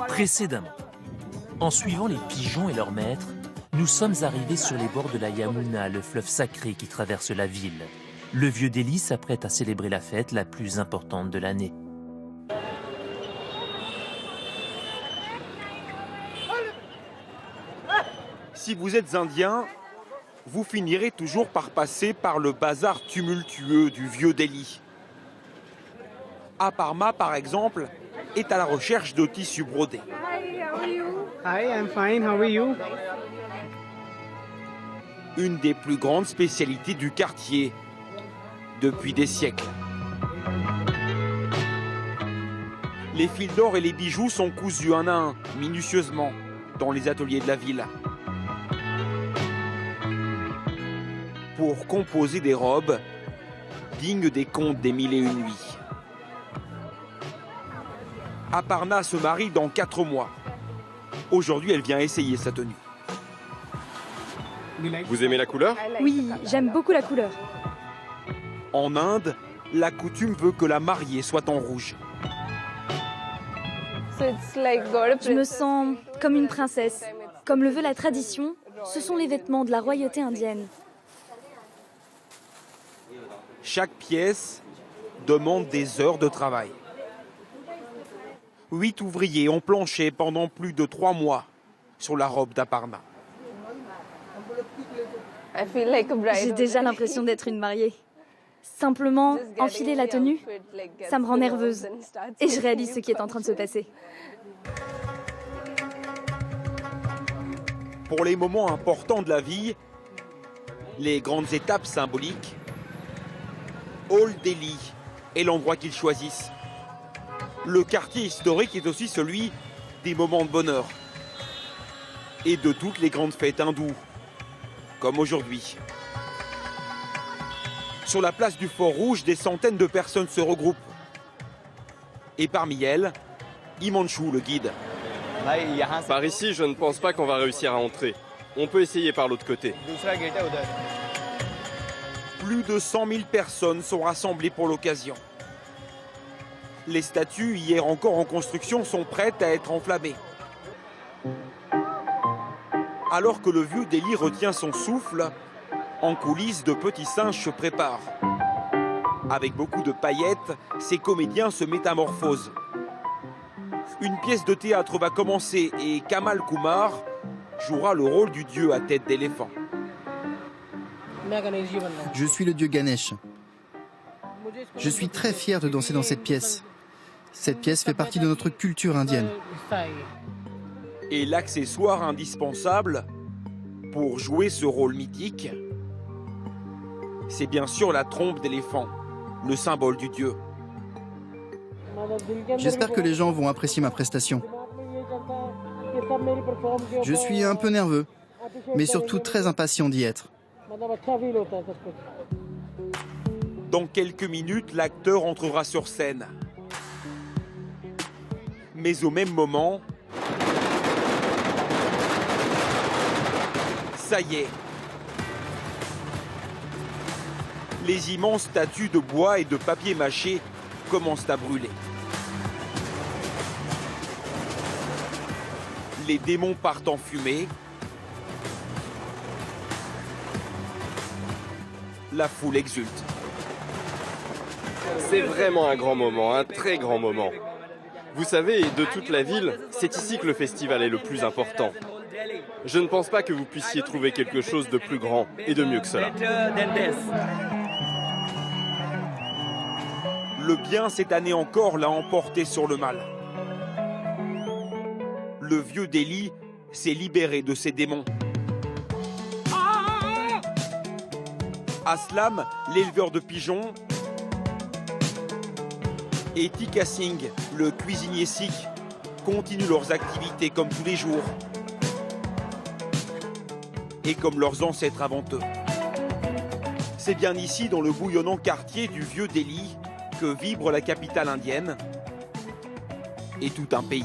Précédemment, en suivant les pigeons et leurs maîtres, nous sommes arrivés sur les bords de la Yamuna, le fleuve sacré qui traverse la ville. Le vieux Delhi s'apprête à célébrer la fête la plus importante de l'année. Si vous êtes indien, vous finirez toujours par passer par le bazar tumultueux du vieux Delhi. Aparna, par exemple, est à la recherche de tissus brodés. Hi, I'm fine. How are you? Une des plus grandes spécialités du quartier depuis des siècles. Les fils d'or et les bijoux sont cousus un à un, minutieusement, dans les ateliers de la ville. Pour composer des robes dignes des contes des Mille et une nuits. Aparna se marie dans 4 mois. Aujourd'hui, elle vient essayer sa tenue. Vous aimez la couleur? Oui, j'aime beaucoup la couleur. En Inde, la coutume veut que la mariée soit en rouge. Je me sens comme une princesse. Comme le veut la tradition, ce sont les vêtements de la royauté indienne. Chaque pièce demande des heures de travail. 8 ouvriers ont planché pendant plus de 3 mois sur la robe d'Aparna. J'ai déjà l'impression d'être une mariée. Simplement, enfiler la tenue, ça me rend nerveuse. Et je réalise ce qui est en train de se passer. Pour les moments importants de la vie, les grandes étapes symboliques, Old Delhi est l'endroit qu'ils choisissent. Le quartier historique est aussi celui des moments de bonheur et de toutes les grandes fêtes hindoues, comme aujourd'hui. Sur la place du Fort Rouge, des centaines de personnes se regroupent. Et parmi elles, Himanshu, le guide. Par ici, je ne pense pas qu'on va réussir à entrer. On peut essayer par l'autre côté. Plus de 100 000 personnes sont rassemblées pour l'occasion. Les statues, hier encore en construction, sont prêtes à être enflammées. Alors que le vieux Delhi retient son souffle, en coulisses, de petits singes se préparent. Avec beaucoup de paillettes, ces comédiens se métamorphosent. Une pièce de théâtre va commencer et Kamal Kumar jouera le rôle du dieu à tête d'éléphant. Je suis le dieu Ganesh. Je suis très fier de danser dans cette pièce. Cette pièce fait partie de notre culture indienne. Et l'accessoire indispensable pour jouer ce rôle mythique, c'est bien sûr la trompe d'éléphant, le symbole du dieu. J'espère que les gens vont apprécier ma prestation. Je suis un peu nerveux, mais surtout très impatient d'y être. Dans quelques minutes, l'acteur entrera sur scène. Mais au même moment, ça y est. Les immenses statues de bois et de papier mâché commencent à brûler. Les démons partent en fumée. La foule exulte. C'est vraiment un grand moment, un très grand moment. Vous savez, de toute la ville, c'est ici que le festival est le plus important. Je ne pense pas que vous puissiez trouver quelque chose de plus grand et de mieux que cela. Le bien cette année encore l'a emporté sur le mal. Le vieux Delhi s'est libéré de ses démons. Aslam, l'éleveur de pigeons, et Tika Singh, le cuisinier sikh, continuent leurs activités comme tous les jours et comme leurs ancêtres avant eux. C'est bien ici, dans le bouillonnant quartier du vieux Delhi, que vibre la capitale indienne et tout un pays.